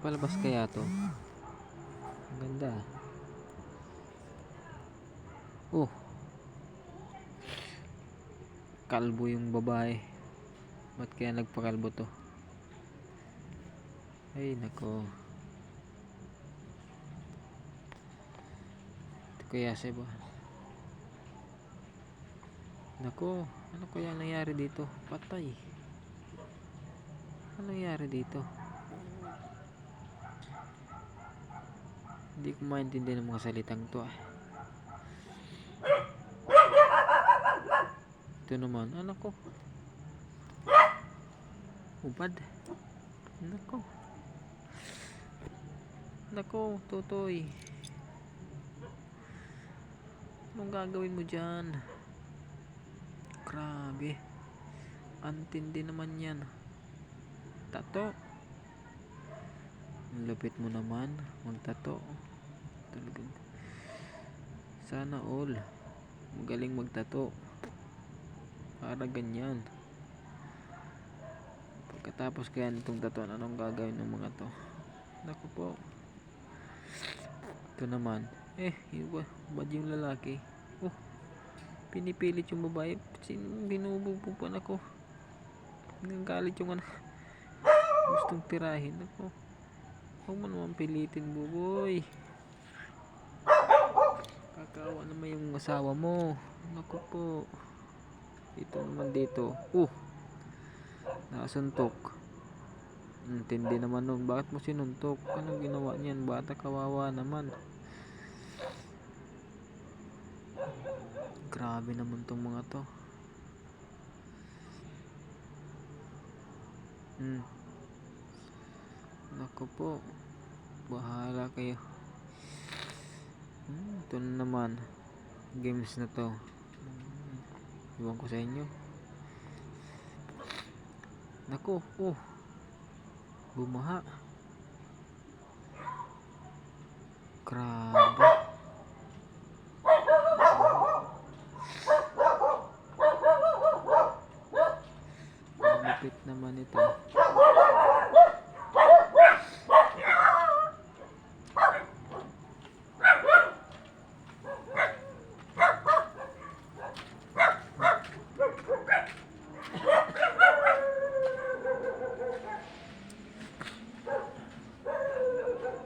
Palabas kaya to? Ang ganda. Oh, kalbo yung babae. Ba't kaya nagpakalbo to? Ay, nako. Ito kaya siya ba? Nako, ano kaya nangyari dito? Patay. Ano nangyari dito? Hindi ko maintindihan ng mga salitang to ah. Ito naman, anak ko. Ubad. Nako. Nako, Totoy. Anong gagawin mo dyan? Grabe. Antindi naman yan. Tato. Ang lupit mo naman. Magtato. Talagang. Sana all. Magaling magtato. Para ganyan. Pagkatapos kaya nitong tatuan, anong gagawin ng mga to? Naku po. Ito naman. Iba yung lalaki. Oh, pinipilit yung babae. Binububupan ako. Nanggalit yung anak. Gustong tirahin ako. Huwag mo naman pilitin, buboy. Kakaawa naman yung asawa mo. Naku po. Ito naman dito. Nakasuntok. Intindi naman nun. Bakit mo sinuntok? Anong ginawa niyan? Bata, kawawa naman. Grabe naman tong mga to. Naku po. Bahala kayo. Ito na naman. Games na to. Iwan ko sa inyo. Naku. Bumaha. Grabe. Malupit naman ito.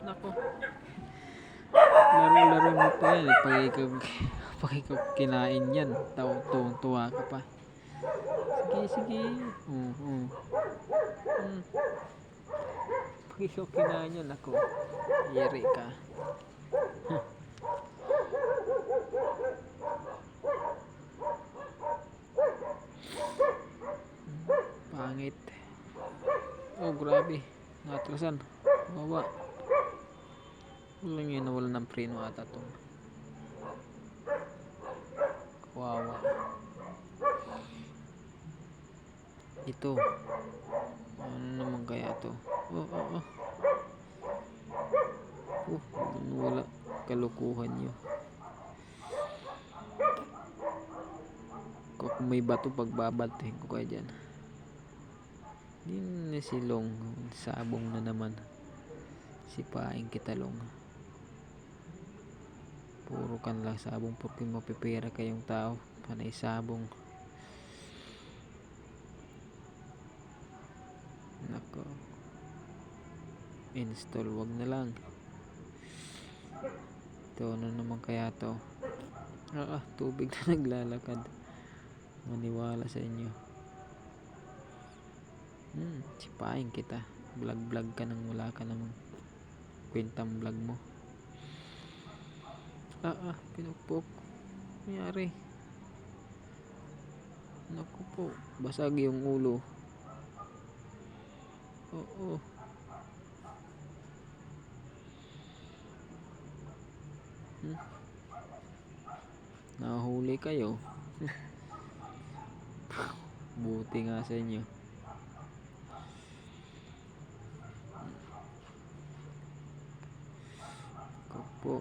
Nako. Laro-laro mo pa yan. Pag ikaw kinain yan, tuwang-tuwa ka pa. Sige. Pag ikaw kinain yan, ako, yeri ka. Pangit. Oh, grabe. Natrasan. Wawa. Walang yun, nawala ng preno ata to. Wawa. Ito. Ano naman kaya to? Wala. Kalukuhan nyo. Kung may bato, pagbabantahin ko kayo dyan. Yun na si Long. Sabong na naman. Sipain kita, Long. Puro kan lang sabong. Porque mapipera kayong tao. Panay sabong. Nako. Install, wag na lang. Ito, ano naman kaya to? Tubig na naglalakad. Maniwala sa inyo. Sipain kita. Vlog ka nang wala ka namang kwentang vlog mo. Pinukpok. Nangyari. Naku po. Basag yung ulo. Nahuli kayo. Buti nga sa inyo. Kapo.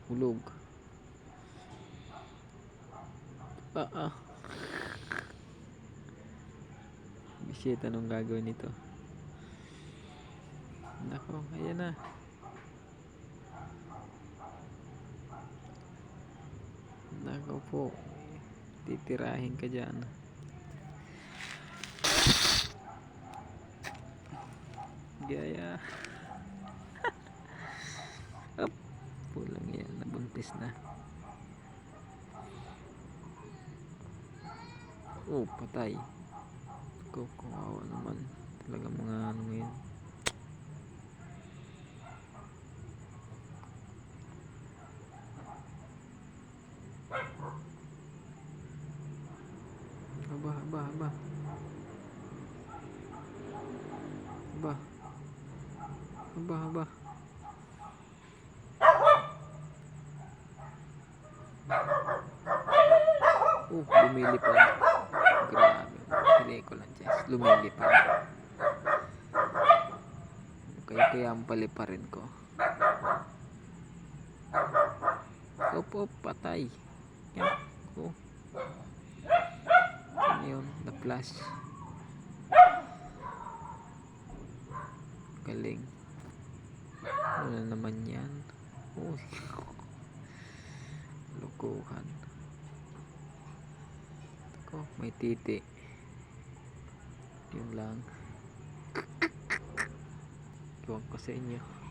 Hulog. Shit, anong gagawin nito? Nako, ayan na. Nako po. Titirahin ka dyan. Gaya. Up. Pulang yan. Nabuntis na. Oh, patay. Kawawa naman. Talaga mga ano ngayon. Aba. Lumilipad. Grabe. Hindi ko lang, Jess. Lumilipad. Kaya ang paliparin ko. Op, patay. Yan. Oh. Ano yun? Na-flash. Galing. Ano naman yan? Oh. Lukuhan. Ako, may titi. Yun lang. Iwan ko sa inyo.